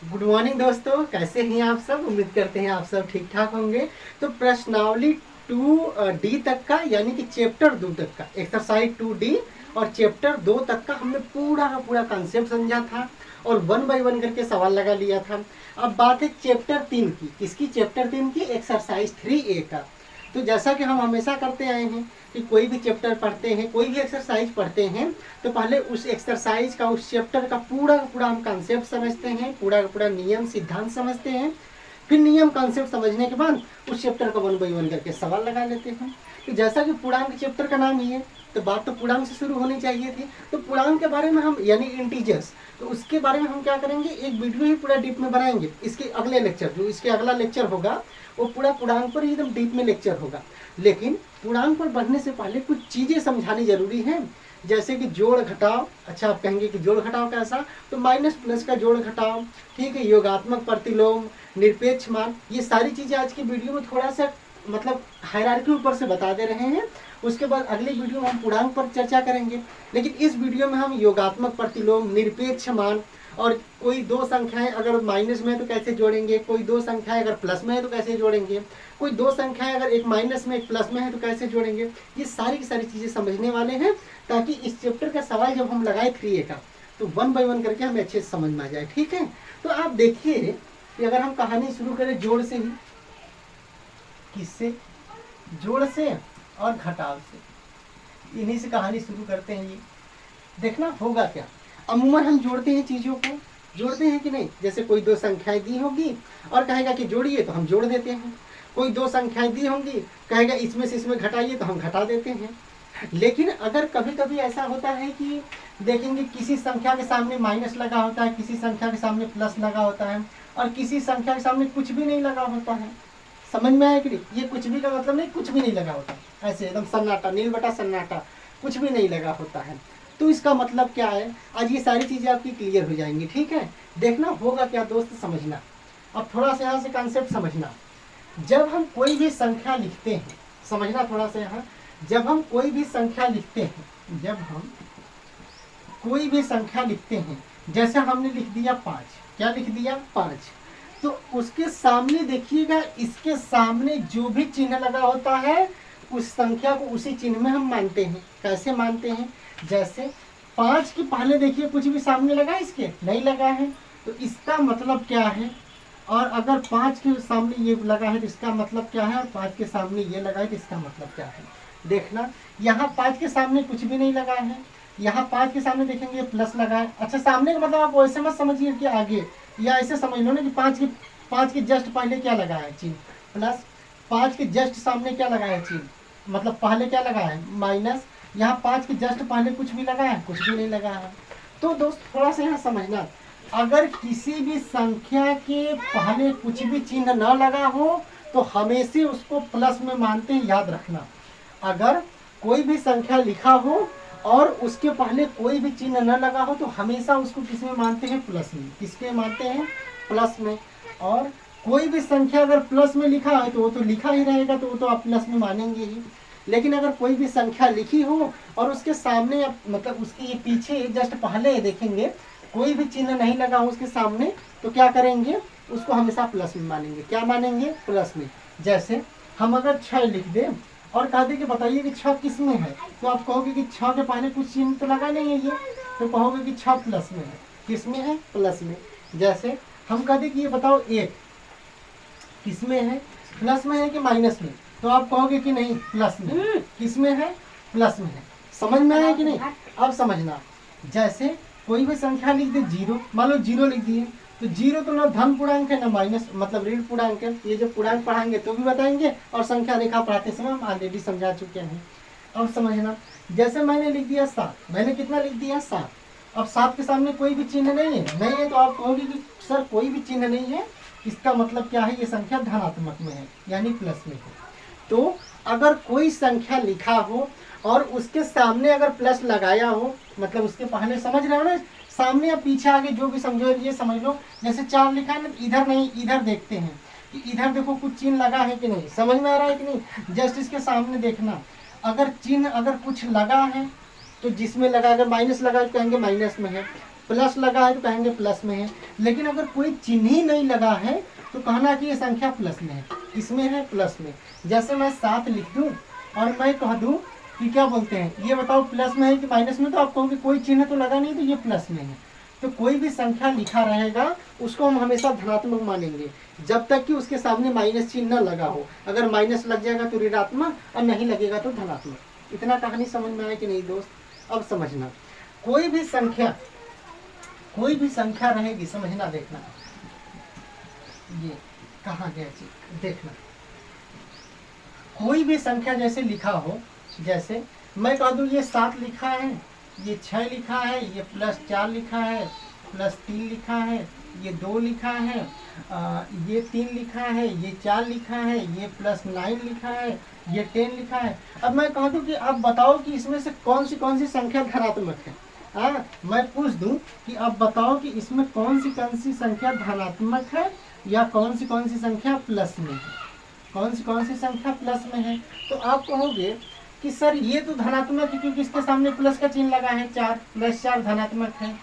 Good morning दोस्तों, कैसे हैं आप सब। उम्मीद करते हैं आप सब ठीक ठाक होंगे। तो प्रश्नावली 2D तक का यानी कि चैप्टर 2 तक का एक्सरसाइज 2D और चैप्टर 2 तक का हमने पूरा का पूरा कॉन्सेप्ट समझा था और 1 बाय 1 करके सवाल लगा लिया था। अब बात है चैप्टर 3 की। इसकी चैप्टर 3 की एक्सरसाइज 3A का। तो जैसा कि हम हमेशा करते आए हैं कि कोई भी चैप्टर पढ़ते हैं, कोई भी एक्सरसाइज पढ़ते हैं, तो पहले उस एक्सरसाइज का, उस चैप्टर का पूरा हम कॉन्सेप्ट समझते हैं, पूरा का पूरा नियम सिद्धांत समझते हैं। फिर नियम कॉन्सेप्ट समझने के बाद उस चैप्टर का 1 बाय 1 करके सवाल लगा लेते हैं। तो जैसा कि पूर्णांक चैप्टर का नाम ही है, तो बात तो पूर्णांक से शुरू होनी चाहिए थी। तो पूर्णांक के बारे में हम यानी इंटीजर्स, तो उसके बारे में हम क्या करेंगे, एक वीडियो ही पूरा डीप में बनाएंगे। इसके अगले लेक्चर, जो इसके अगला लेक्चर होगा वो पूरा पूर्णांक पर एकदम डीप में लेक्चर होगा। लेकिन पूर्णांक पर बढ़ने से पहले कुछ चीजें समझानी जरूरी है, जैसे कि जोड़ घटाव। अच्छा, आप कहेंगे कि जोड़ घटाव कैसा, तो माइनस प्लस का जोड़ घटाव, ठीक है, योगात्मक प्रतिलोम, निरपेक्ष मान, ये सारी चीजें आज की वीडियो में थोड़ा सा मतलब हायरार्की ऊपर से बता दे रहे हैं। उसके बाद अगली वीडियो में हम पूर्णांक पर चर्चा करेंगे। लेकिन इस वीडियो में हम योगात्मक प्रतिलोम, निरपेक्ष मान, और कोई दो संख्याएं अगर माइनस में है तो कैसे जोड़ेंगे, कोई दो संख्याएं अगर प्लस में है तो कैसे जोड़ेंगे, कोई दो संख्याएं अगर एक माइनस में एक प्लस में है तो कैसे जोड़ेंगे, ये सारी की सारी चीजें समझने वाले हैं, ताकि इस चैप्टर का सवाल जब हम लगाए 3A का तो 1 बाय 1 करके हमें अच्छे से समझ में आ जाए। ठीक है, तो आप देखिए कि अगर हम कहानी शुरू करें जोड़ से ही, किससे, जोड़ से और घटाव से, इन्हीं से कहानी शुरू करते हैं। ये देखना होगा क्या, अमूमन हम जोड़ते हैं, चीजों को जोड़ते हैं कि नहीं। जैसे कोई दो संख्याएं दी होगी और कहेगा कि जोड़िए, तो हम जोड़ देते हैं। कोई दो संख्याएं दी होंगी, कहेगा इसमें से इसमें घटाइए, तो हम घटा देते हैं। लेकिन अगर कभी कभी ऐसा होता है कि देखेंगे किसी संख्या के सामने माइनस लगा होता है, किसी संख्या के सामने प्लस लगा होता है, और किसी संख्या के सामने कुछ भी नहीं लगा होता है। समझ में आया कि नहीं, ये कुछ भी का मतलब नहीं, कुछ भी नहीं लगा होता, ऐसे एकदम सन्नाटा, नील बटा सन्नाटा, कुछ भी नहीं लगा होता है। तो इसका मतलब क्या है, आज ये सारी चीजें आपकी क्लियर हो जाएंगी। ठीक है, देखना होगा क्या दोस्त, समझना। अब थोड़ा सा यहाँ से कॉन्सेप्ट समझना। जब हम कोई भी संख्या लिखते हैं, समझना थोड़ा सा यहाँ, जब हम कोई भी संख्या लिखते हैं, जब हम कोई भी संख्या लिखते हैं, जैसे हमने लिख दिया 5, क्या लिख दिया 5, तो उसके सामने देखिएगा, इसके सामने जो भी चिन्ह लगा होता है उस संख्या को उसी चिन्ह में हम मानते हैं। कैसे मानते हैं, जैसे 5 के पहले देखिए कुछ भी सामने लगा, इसके नहीं लगा है, तो इसका मतलब क्या है। और अगर 5 के सामने ये लगा है तो इसका मतलब क्या है, और 5 के सामने ये लगा है तो इसका मतलब क्या है। देखना, यहाँ 5 के सामने कुछ भी नहीं लगा है, यहाँ 5 के सामने देखेंगे प्लस लगा है। अच्छा, सामने का मतलब आप वैसे मत समझिए कि आगे, या ऐसे समझ लो ना कि 5 के जस्ट पहले क्या लगा है, चिन्ह प्लस, 5 के जस्ट सामने क्या लगा है, चिन्ह मतलब पहले क्या लगा है, माइनस। यहाँ 5 के जस्ट पहले कुछ भी लगा है, कुछ भी नहीं लगा है। तो दोस्त थोड़ा सा यहाँ समझना, अगर किसी भी संख्या के पहले कुछ भी चिन्ह न लगा हो तो हमेशा उसको प्लस में मानते हैं, याद रखना। अगर कोई भी संख्या लिखा हो और उसके पहले कोई भी चिन्ह न लगा हो तो हमेशा उसको किसमें मानते हैं, प्लस में। किसके मानते हैं, प्लस में। और कोई भी संख्या अगर प्लस में लिखा है तो वो तो लिखा ही रहेगा, तो वो तो आप प्लस में मानेंगे ही। लेकिन अगर कोई भी संख्या लिखी हो और उसके सामने मतलब उसके ये पीछे जस्ट पहले देखेंगे कोई भी चिन्ह नहीं लगा हो उसके सामने, तो क्या करेंगे, उसको हमेशा प्लस में मानेंगे। क्या मानेंगे, प्लस में। जैसे हम अगर 6 लिख दें और कह दें कि बताइए कि 6 किस में है, तो आप कहोगे कि 6 के पहले कुछ चिन्ह तो लगा नहीं है ये, तो कहोगे कि 6 प्लस में है। किस में है, प्लस में। जैसे हम कह दें कि ये बताओ 1 किस में है, प्लस में है कि माइनस में, तो आप कहोगे कि नहीं, प्लस में। किस में है, प्लस में है। समझ में आया कि नहीं, अब समझना। जैसे कोई भी संख्या लिख दे 0, मान लो 0 लिख दिए, तो 0 तो ना धन पूर्णांक है ना माइनस मतलब ऋण पूर्णांक है। ये जब पूर्णांक पढ़ाएंगे तो भी बताएंगे, और संख्या रेखा पढ़ाते समय हम ऑलरेडी समझा चुके हैं। अब समझना, जैसे मैंने लिख दिया 7, मैंने कितना लिख दिया 7, अब 7 के सामने कोई भी चिन्ह नहीं है, तो आप कहोगे कि सर कोई भी चिन्ह नहीं है, इसका मतलब क्या है, ये संख्या धनात्मक में है यानी प्लस में है। तो अगर कोई संख्या लिखा हो और उसके सामने अगर प्लस लगाया हो, मतलब उसके पहले, समझ रहे हो ना, सामने या पीछे आगे जो भी समझो, ये समझ लो। जैसे 4 लिखा है ना, इधर नहीं, इधर देखते हैं कि इधर देखो कुछ चिन्ह लगा है कि नहीं, समझ में आ रहा है कि नहीं। जस्ट इसके सामने देखना, अगर चिन्ह अगर कुछ लगा है तो जिसमें लगा, अगर माइनस लगा तो कहेंगे माइनस में है, प्लस लगा है तो कहेंगे प्लस में है। लेकिन अगर कोई चिन्ह ही नहीं लगा है तो कहना कि ये संख्या प्लस में है। इसमें है प्लस में। जैसे मैं 7 लिख दूं और मैं कह दूं कि क्या बोलते हैं, ये बताओ प्लस में है कि माइनस में, तो आप कहोगे कोई चिन्ह तो लगा नहीं तो ये प्लस में है। तो कोई भी संख्या लिखा रहेगा उसको हम हमेशा धनात्मक मानेंगे जब तक कि उसके सामने माइनस चिन्ह न लगा हो। अगर माइनस लग जाएगा तो ऋणात्मक और नहीं लगेगा तो धनात्मक। इतना कहानी समझ में आया कि नहीं दोस्त? अब समझना, कोई भी संख्या रहेगी, समझना, देखना, ये कहाँ गया चीज, देखना, कोई भी संख्या जैसे लिखा हो, जैसे मैं कह दूं ये 7 लिखा है, ये 6 लिखा है, ये +4 लिखा है, +3 लिखा है, ये 2 लिखा है, ये 3 लिखा है, ये 4 लिखा है, ये +9 लिखा है, ये 10 लिखा है। अब मैं कह दूं कि अब बताओ कि इसमें से कौन सी संख्या धनात्मक है। मैं पूछ दूं कि अब बताओ कि इसमें कौन सी संख्या धनात्मक है या कौन सी संख्या प्लस में है, कौन सी संख्या प्लस में है। तो आप कहोगे कि सर ये तो धनात्मक है क्योंकि इसके सामने प्लस का चिन्ह लगा है, 4 +4 धनात्मक है।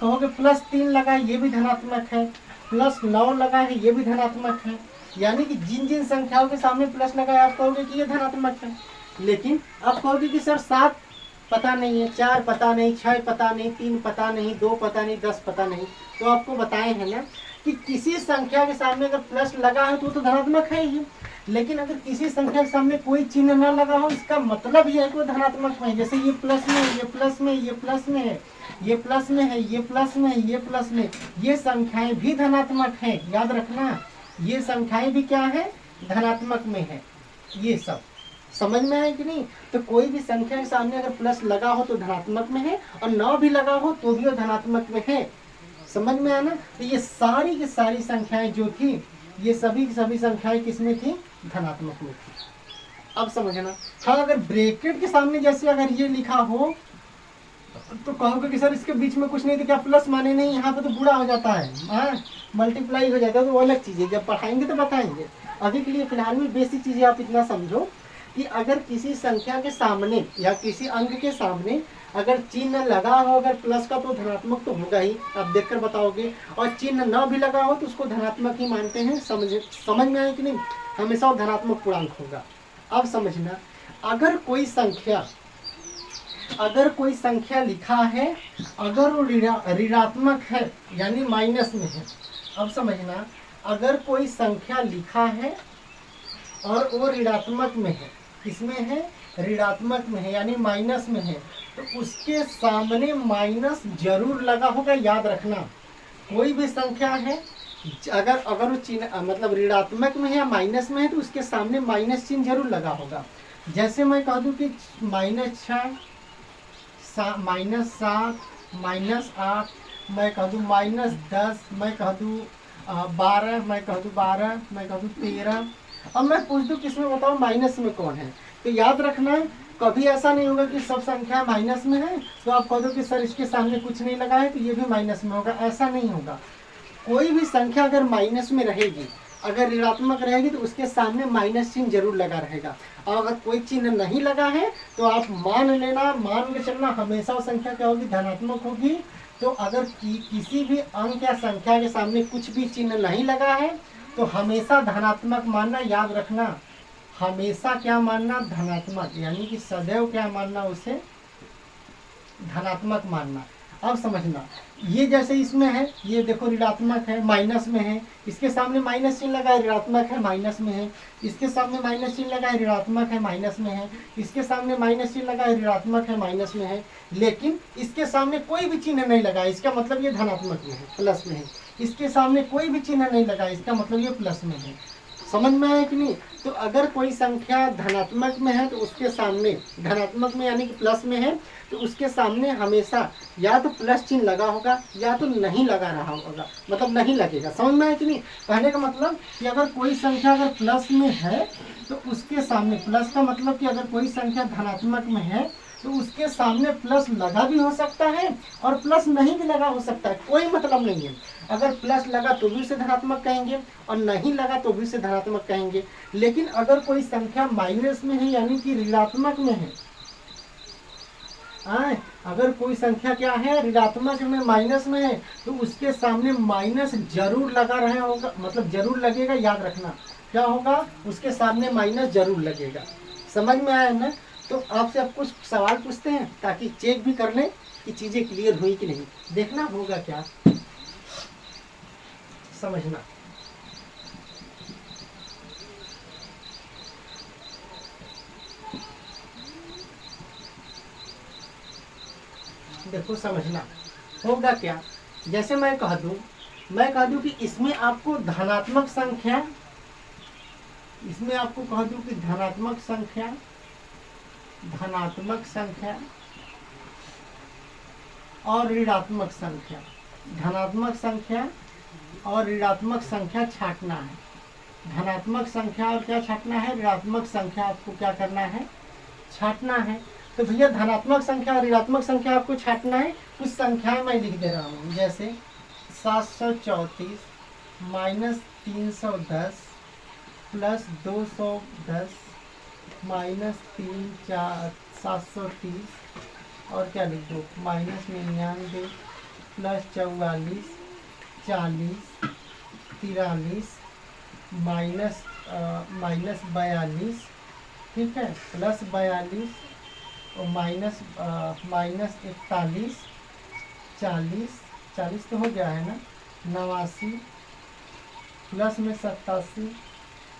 कहोगे +3 लगा है, ये भी धनात्मक है, +9 लगा है, ये भी धनात्मक है। यानी कि जिन संख्याओं के सामने प्लस लगा है आप कहोगे कि ये धनात्मक है। लेकिन आप कहोगे कि सर 7 पता नहीं है, 4 पता नहीं, 6 पता नहीं, 3 पता नहीं, 2 पता नहीं, 10 पता नहीं। तो आपको बताए हैं ना कि किसी संख्या के सामने अगर प्लस लगा है तो धनात्मक है ही। लेकिन अगर किसी संख्या के सामने कोई चिन्ह न लगा हो इसका मतलब यह है कि वो धनात्मक है। जैसे ये प्लस में, ये प्लस में, ये प्लस में है, ये प्लस में है, ये प्लस में है, ये प्लस में, ये संख्याएं भी धनात्मक है। याद रखना, ये संख्याएं भी क्या है, धनात्मक में है। ये सब समझ में है कि नहीं? तो कोई भी संख्या के सामने अगर प्लस लगा हो तो धनात्मक में है और न भी लगा हो तो भी वो धनात्मक में है। समझ में आना? तो ये सारी की सारी संख्याएं जो थी, ये सभी की सभी संख्याएं किसमें थी, धनात्मक में थी। अब समझना। हाँ, अगर ब्रैकेट के सामने जैसे अगर ये लिखा हो तो कहोगे कि सर इसके बीच में कुछ नहीं तो क्या प्लस माने नहीं, यहाँ पे तो बुरा हो जाता है, मल्टीप्लाई हो जाता है, तो वो अलग चीज़ है, जब पढ़ाएंगे तो बताएंगे। अभी के लिए फिलहाल में बेसिक चीज़ें आप इतना समझो कि अगर किसी संख्या के सामने या किसी अंक के सामने अगर चिन्ह लगा हो अगर प्लस का तो धनात्मक तो होगा ही, आप देखकर बताओगे। और चिन्ह न भी लगा हो तो उसको धनात्मक ही मानते हैं। समझ में आए कि नहीं? हमेशा वो धनात्मक पूर्णांक होगा। अब समझना, अगर कोई संख्या लिखा है अगर वो ऋणात्मक है यानी माइनस में है। अब समझना, अगर कोई संख्या लिखा है और वो ऋणात्मक में है, किसमें है, ऋणात्मक में है यानी माइनस में है, तो उसके सामने माइनस जरूर लगा होगा। याद रखना, कोई भी संख्या है अगर वो चिन्ह मतलब ऋणात्मक में है या माइनस में है तो उसके सामने माइनस चिन्ह जरूर लगा होगा। जैसे मैं कह दूं कि -6, -7, -8, मैं कह दूं -10, मैं कह दूं 12, मैं कह दूं 12, मैं कह दूं 13। अब मैं पूछ दूं किसमें बताओ माइनस में कौन है, तो याद रखना कभी ऐसा नहीं होगा कि सब संख्या माइनस में है तो आप कह दो कि सर इसके सामने कुछ नहीं लगा है तो ये भी माइनस में होगा, ऐसा नहीं होगा। कोई भी संख्या अगर माइनस में रहेगी, अगर ऋणात्मक रहेगी तो उसके सामने माइनस चिन्ह जरूर लगा रहेगा। और अगर कोई चिन्ह नहीं लगा है तो आप मान के चलना हमेशा वो संख्या क्या होगी, धनात्मक होगी। तो अगर किसी भी अंक या संख्या के सामने कुछ भी चिन्ह नहीं लगा है तो हमेशा धनात्मक मानना। याद रखना, हमेशा क्या मानना, धनात्मक, यानी कि सदैव क्या मानना, उसे धनात्मक मानना। अब समझना, ये जैसे इसमें है, ये देखो ऋणात्मक है, माइनस में है, इसके सामने माइनस चिन्ह लगा है, ऋणात्मक है, माइनस में है, इसके सामने माइनस चिन्ह लगा है, ऋणात्मक है, माइनस में है, इसके सामने माइनस चिन्ह लगा है, ऋणात्मक है, माइनस में है। लेकिन इसके सामने कोई भी चिन्ह नहीं लगा, इसका मतलब ये धनात्मक में है, प्लस में है। इसके सामने कोई भी चिन्ह नहीं लगा, इसका मतलब ये प्लस में है। समझ में आया कि नहीं? तो अगर कोई संख्या धनात्मक में है तो उसके सामने, धनात्मक में यानी कि प्लस में है तो उसके सामने हमेशा या तो प्लस चिन्ह लगा होगा या तो नहीं लगा रहा होगा, मतलब नहीं लगेगा। समझ में आया कि नहीं? कहने का मतलब कि अगर कोई संख्या अगर प्लस में है तो उसके सामने, प्लस का मतलब कि अगर कोई संख्या धनात्मक में है तो उसके सामने प्लस लगा भी हो सकता है और प्लस नहीं भी लगा हो सकता है, कोई मतलब नहीं है। अगर प्लस लगा तो भी उसे धनात्मक कहेंगे और नहीं लगा तो भी उसे धनात्मक कहेंगे। लेकिन अगर कोई संख्या माइनस में है यानी कि ऋणात्मक में है, अगर कोई संख्या क्या है ऋणात्मक में माइनस में है तो उसके सामने माइनस जरूर लगा रहे होगा, मतलब जरूर लगेगा, याद रखना क्या होगा, उसके सामने माइनस जरूर लगेगा। समझ में आया ना? तो आपसे अब कुछ सवाल पूछते हैं ताकि चेक भी कर लें कि चीजें क्लियर हुई कि नहीं। देखना होगा क्या, समझना। देखो समझना होगा क्या, जैसे मैं कह दूं कि इसमें आपको धनात्मक संख्या, इसमें आपको कह दूं कि धनात्मक संख्या और ऋणात्मक संख्या, धनात्मक संख्या और ऋणात्मक संख्या छांटना है। धनात्मक संख्या और क्या छांटना है, ऋणात्मक संख्या आपको क्या करना है, छांटना है। तो भैया धनात्मक संख्या और ऋणात्मक संख्या आपको छांटना है। कुछ संख्याएं मैं लिख दे रहा हूँ, जैसे 734 माइनस 310 प्लस 210 माइनस 730 और क्या लिख दो, माइनस 99 प्लस 44 40 43 माइनस 42, ठीक है, प्लस 42 और माइनस 41 40 तो हो गया है ना, 89 प्लस में 87।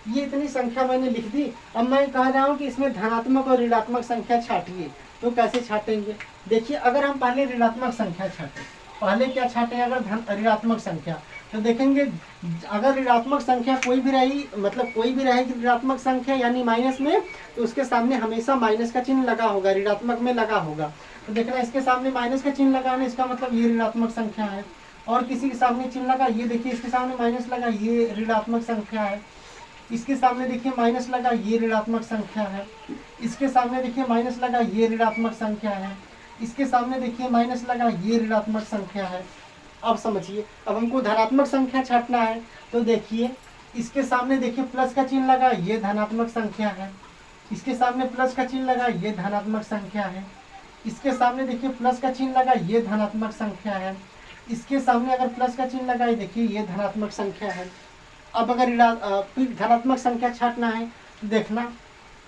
ये इतनी संख्या मैंने लिख दी। अब मैं कह रहा हूँ कि इसमें धनात्मक और ऋणात्मक संख्या छांटिए। तो कैसे छाटेंगे, देखिए अगर हम पहले ऋणात्मक संख्या छाटें, पहले क्या छाटें, अगर ऋणात्मक संख्या, तो देखेंगे अगर ऋणात्मक संख्या कोई भी रही, मतलब कोई भी रहेगी ऋणात्मक संख्या यानी माइनस में, तो उसके सामने हमेशा माइनस का चिन्ह लगा होगा, ऋणात्मक में लगा होगा। तो देखना इसके सामने माइनस का चिन्ह लगाने, इसका मतलब ये ऋणात्मक संख्या है। और किसी के सामने चिन्ह लगा, ये देखिए इसके सामने माइनस लगा, ये ऋणात्मक संख्या है। इसके सामने देखिए माइनस लगा, ये ऋणात्मक संख्या है। इसके सामने देखिए माइनस लगा, ये ऋणात्मक संख्या है। इसके सामने देखिए माइनस लगा, ये ऋणात्मक संख्या है। अब समझिए, अब हमको धनात्मक संख्या छांटना है। तो देखिए इसके सामने देखिए प्लस का चिन्ह लगा, ये धनात्मक संख्या है। इसके सामने प्लस का चिन्ह लगा, ये धनात्मक संख्या है। इसके सामने देखिए प्लस का चिन्ह लगा, ये धनात्मक संख्या है। इसके सामने अगर प्लस का चिन्ह लगा, देखिए ये धनात्मक संख्या है। अब अगर धनात्मक संख्या छांटना है तो देखना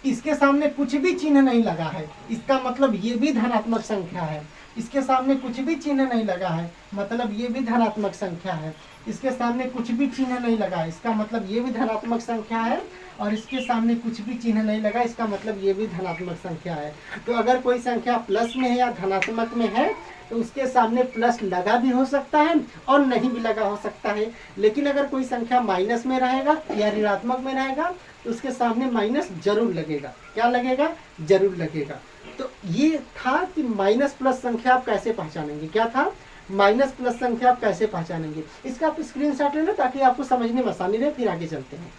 इसके सामने कुछ भी चिन्ह नहीं लगा है, इसका मतलब ये भी धनात्मक संख्या है। इसके सामने कुछ भी चिन्ह नहीं लगा है, मतलब ये भी धनात्मक संख्या है। इसके सामने कुछ भी चिन्ह नहीं लगा है, इसका मतलब ये भी धनात्मक संख्या है। और इसके सामने कुछ भी चिन्ह नहीं लगा, इसका मतलब ये भी धनात्मक संख्या है। तो अगर कोई संख्या प्लस में है या धनात्मक में है तो उसके सामने प्लस लगा भी हो सकता है और नहीं भी लगा हो सकता है। लेकिन अगर कोई संख्या माइनस में रहेगा या ऋणात्मक में रहेगा तो उसके सामने माइनस जरूर लगेगा। क्या लगेगा, जरूर लगेगा। तो ये था कि माइनस प्लस संख्या आप कैसे पहचानेंगे। क्या था, माइनस प्लस संख्या आप कैसे पहचानेंगे। इसका आप स्क्रीनशॉट लेना ताकि आपको समझने में आसानी रहे। फिर आगे चलते हैं।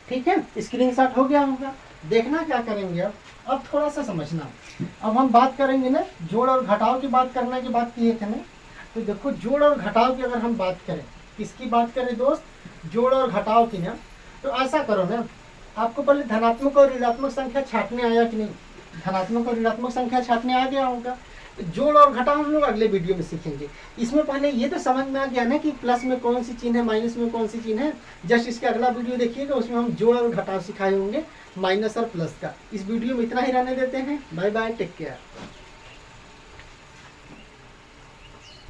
ठीक है, स्क्रीनशॉट हो गया होगा। देखना क्या करेंगे, अब थोड़ा सा समझना। अब हम बात करेंगे ना जोड़ और घटाव की, बात करने की बात की है ना। तो देखो जोड़ और घटाव की अगर हम बात करें, किसकी बात करें दोस्त, जोड़ और घटाव की ना, तो ऐसा करो ना, आपको पहले धनात्मक और ऋणात्मक संख्या छांटने आया कि नहीं, धनात्मक और ऋणात्मक संख्या छांटने आ गया होगा। जोड़ और घटाव हम लोग अगले वीडियो में सीखेंगे। इसमें पहले ये तो समझ में आ गया ना कि प्लस में कौन सी चिन्ह है, माइनस में कौन सी चिन्ह है। जस्ट इसका अगला वीडियो देखिएगा, उसमें हम जोड़ और घटाव सिखाए होंगे, माइनस और प्लस का। इस वीडियो में इतना ही रहने देते हैं। Bye bye, take care.